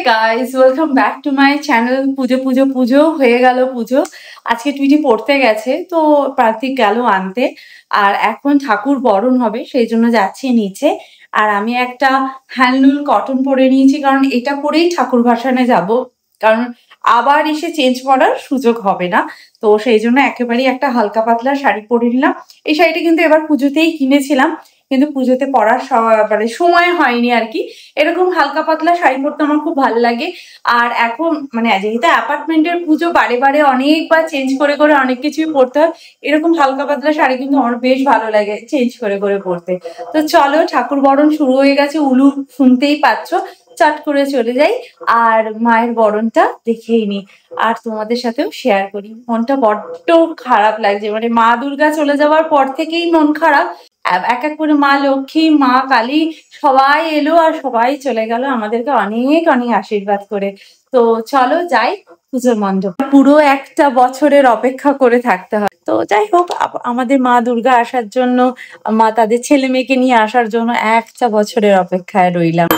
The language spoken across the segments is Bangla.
Guys, welcome back to my channel. পুজো হয়ে গেল। পুজো আজকে টুইটি পড়তে গেছে, তো প্রার্থিক গেল আনতে। আর এখন ঠাকুর বরণ হবে, সেই জন্য যাচ্ছি নিচে। আর আমি একটা হ্যান্ডলুম কটন পরে নিয়েছি, কারণ এটা পরেই ঠাকুর ভাসানে যাব, কারণ আবার এসে চেঞ্জ করার সুযোগ হবে না। তো সেই জন্য একেবারেই একটা হালকা পাতলা শাড়ি পরে নিলাম। এই শাড়িটা কিন্তু এবার পুজোতেই কিনেছিলাম, কিন্তু পুজোতে পরার মানে সময় হয়নি আর কি। এরকম হালকা পাতলা শাড়ি পরতে আমার খুব ভালো লাগে। আর এখন মানে যেহেতু অ্যাপার্টমেন্টের পুজো বারে বারে অনেকবার চেঞ্জ করে করে অনেক কিছুই পরতে হয়, এরকম হালকা পাতলা শাড়ি কিন্তু আমার বেশ ভালো লাগে চেঞ্জ করে করে পরতে। তো চলো, ঠাকুর বরণ শুরু হয়ে গেছে, উলু শুনতেই পাচ্ছ। চট করে চলে যাই আর মায়ের বরণটা দেখেই নি, আর তোমাদের সাথেও শেয়ার করি। মনটা বড্ড খারাপ লাগছে, মানে মা দুর্গা চলে যাওয়ার পর থেকেই মন খারাপ। এক এক করে মা লক্ষ্মী, মা কালী সবাই এলো আর সবাই চলে গেল, আমাদেরকে অনেক অনেক আশীর্বাদ করে। তো চলো যাই পুজোর মণ্ডপ। পুরো একটা বছরের অপেক্ষা করে থাকতে হয়। তো যাই হোক, আমাদের মা দুর্গা আসার জন্য, মা তাদের ছেলে মেয়েকে নিয়ে আসার জন্য একটা বছরের অপেক্ষায় রইলাম।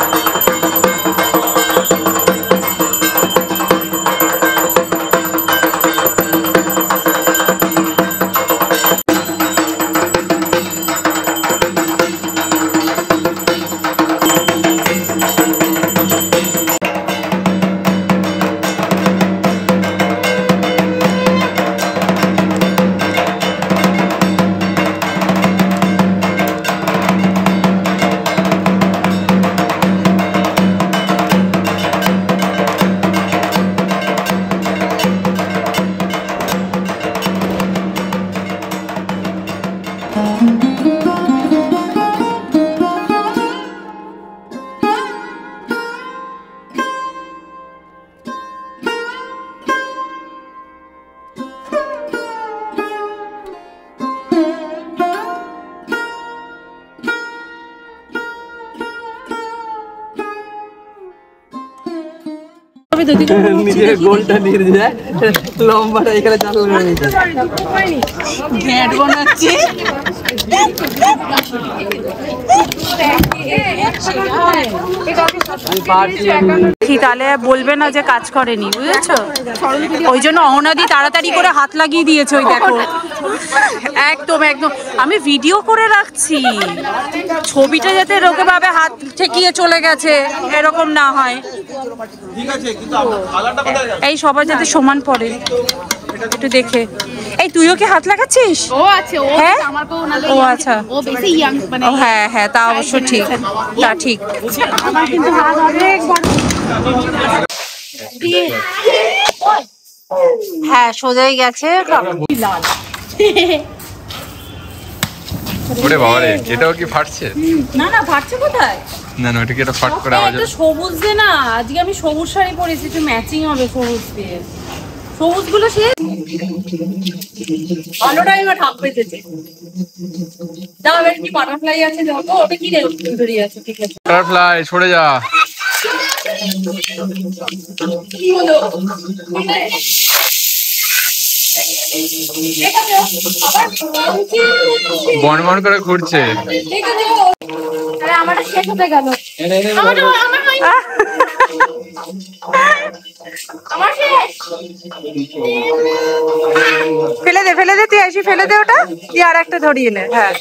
নিজের গোলটা নিয়ে যায়, লম্বাটা এখানে চালু করে নিতে গ্যাট বানাচ্ছি। তাহলে বলবে না যে কাজ করেনি, বুঝেছো? ওই জন্য অহনাদি তাড়াতাড়ি করে হাত লাগিয়ে দিয়েছে। ওই দেখো, একদম একদম আমি ভিডিও করে রাখছি, ছবিটা যাতে লোকে ভাবে হাত ঠেকিয়ে চলে গেছে, এরকম না হয়। এই সবার যাতে সমান পড়ে, একটু দেখে। এই তুইও কি হাত লাগাচ্ছিস? ও আছে, ও আমাকেও না। ও আচ্ছা, ও বেশি ইয়াং মানে। হ্যাঁ হ্যাঁ, তা অবশ্য ঠিক, তা ঠিক। আমার কিন্তু হাত অনেক বড়। হ্যাঁ, সোজাই গেছে। ওরে বাবা রে, এটাও কি ফাটছে? না না, ফাটছে কোথায়? না না, ওটা কি এটা ফাট করে আওয়াজ এটা সবুজ দে না, আজকে আমি সবুজ শাড়ি পরেছি, একটু ম্যাচিং হবে সবুজ দিয়ে। সবুজ গুলো শেষ, আলোটাই বা ঠাপ পেতেছে। দাও, এর কি বাটারফ্লাই আছে দেখো, ওটা কি রেডি আছে? ঠিক আছে, বাটারফ্লাই সরে যা। কি হলো? বনবন করে ঘুরছে। আমার শেষ হতে গেল। ফেলে দে, ফেলে দে, তুই আসি ফেলে দে ওটা, তুই আর একটা ধরিয়ে নে। হ্যাঁ,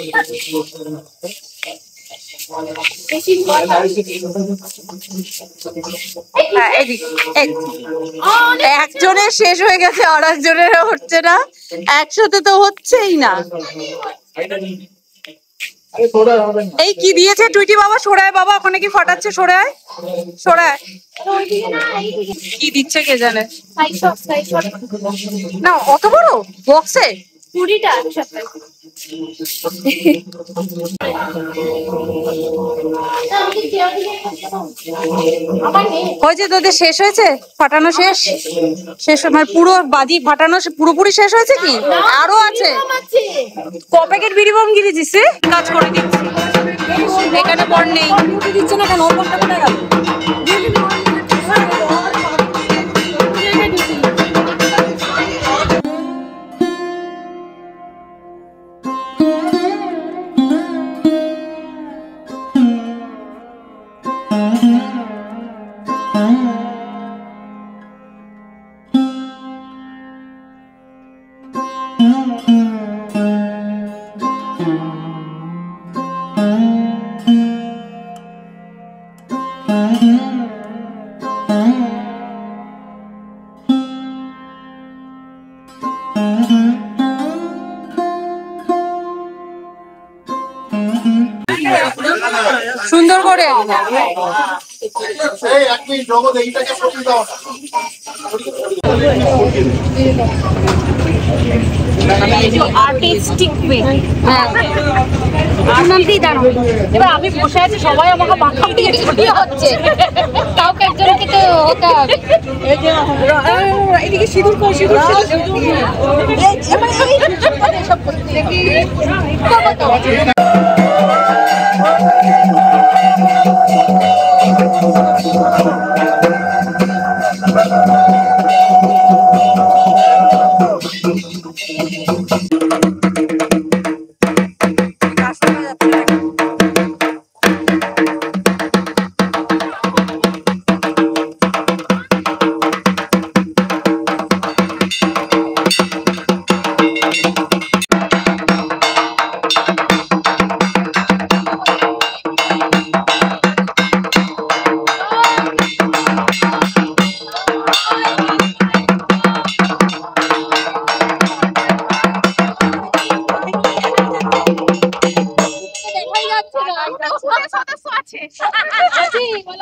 একজনের শেষ হয়ে গেছে, আর একজনের হচ্ছে না, একসাথে তো হচ্ছেই না। এই কি দিয়েছে টুইটি বাবা? সরায় বাবা, ওখানে কি ফাটাচ্ছে? সরায় সরায়, কি দিচ্ছে কে জানে। না, অত বড় বক্সে 20টা হয়েছে তোদের? শেষ হয়েছে ফাটানো? শেষ শেষ মানে পুরো বাদি ফাটানো পুরোপুরি শেষ হয়েছে কি আরো আছে? ক প্যাকেট বিড়ি বোম গিরেছিস? কাজ করে দিচ্ছি, এখানে বর নেই। দিচ্ছে না কেন? ওপরটা কোথায় গেল? সুন্দর করে আর্টিস্টিক ওয়ে। আনন্দেই দাঁড়ো। এবার আমি বসে আছি, সবাই আমাকে মাখাম দিয়ে ছড়িয়ে হচ্ছে, কাউকে একজনকে তো হতে হবে। এদিকে সিঁদুর কর, সিঁদুর সব করতে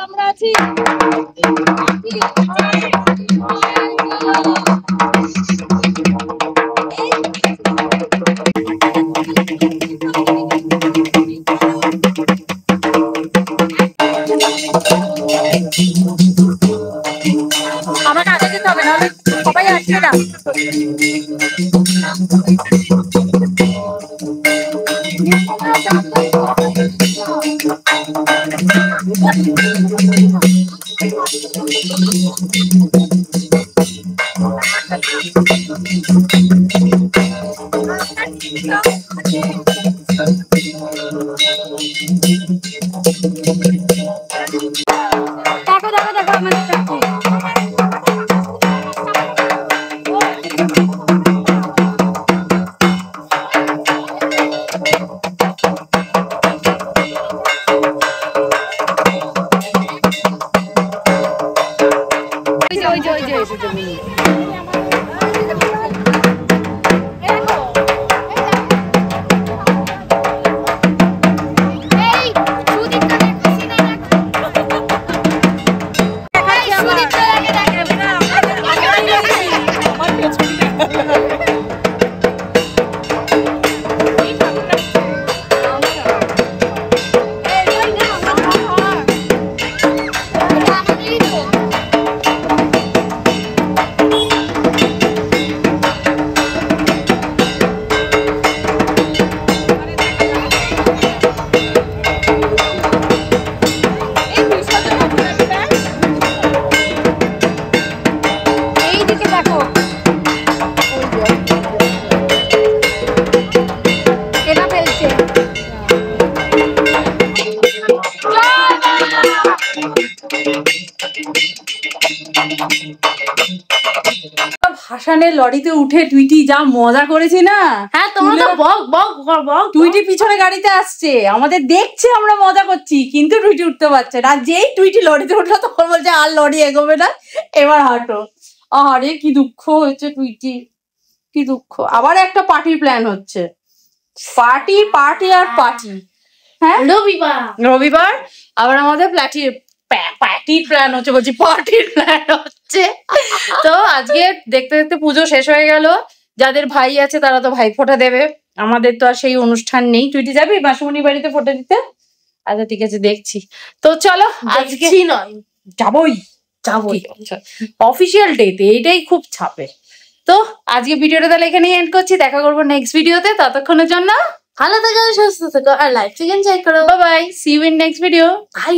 আমরা আছি। আমাকে আগে যেতে হবে, নাহলে সবাই আসবে না। দেখো দেখো দেখো আমাদের ভাসানের লরিতে উঠে টুইটি যা মজা করেছি না। হ্যাঁ তোমরা তো বক বক বক। টুইটি পিছনে গাড়িতে আসছে, আমাদের দেখছে আমরা মজা করছি, কিন্তু টুইটি উঠতে পারছে না। যেই টুইটি লরিতে উঠলো তখন বলছে আর লরি এগোবে না, এবার হাঁটো। আরে কি দুঃখ হয়েছে টুইটি, কি দুঃখ। আবার একটা পার্টির প্ল্যান হচ্ছে, পার্টি পার্টি আর পার্টি। হ্যাঁ রবিবার আবার আমাদের পার্টির প্ল্যান হচ্ছে, বলছি পার্টির প্ল্যান হচ্ছে। তো আজকে দেখতে দেখতে পুজো শেষ হয়ে গেল। যাদের ভাই আছে তারা তো ভাই ফোঁটা দেবে, আমাদের তো আর সেই অনুষ্ঠান নেই। টুইটি যাবি মাসুমনির বাড়িতে ফোঁটা দিতে? আচ্ছা ঠিক আছে, দেখছি। তো চলো আজকে নয়, যাবোই অফিসিয়াল ডেতে, এইটাই খুব ছাপে। তো আজকে ভিডিওটা তাহলে এখানেই এন্ড করছি, দেখা করবো নেক্সট ভিডিওতে। ততক্ষণের জন্য ভালো থাকো, সুস্থ থাকো, আর লাইফ থেকে এনজয় করো। Bye bye, see you in next video. By.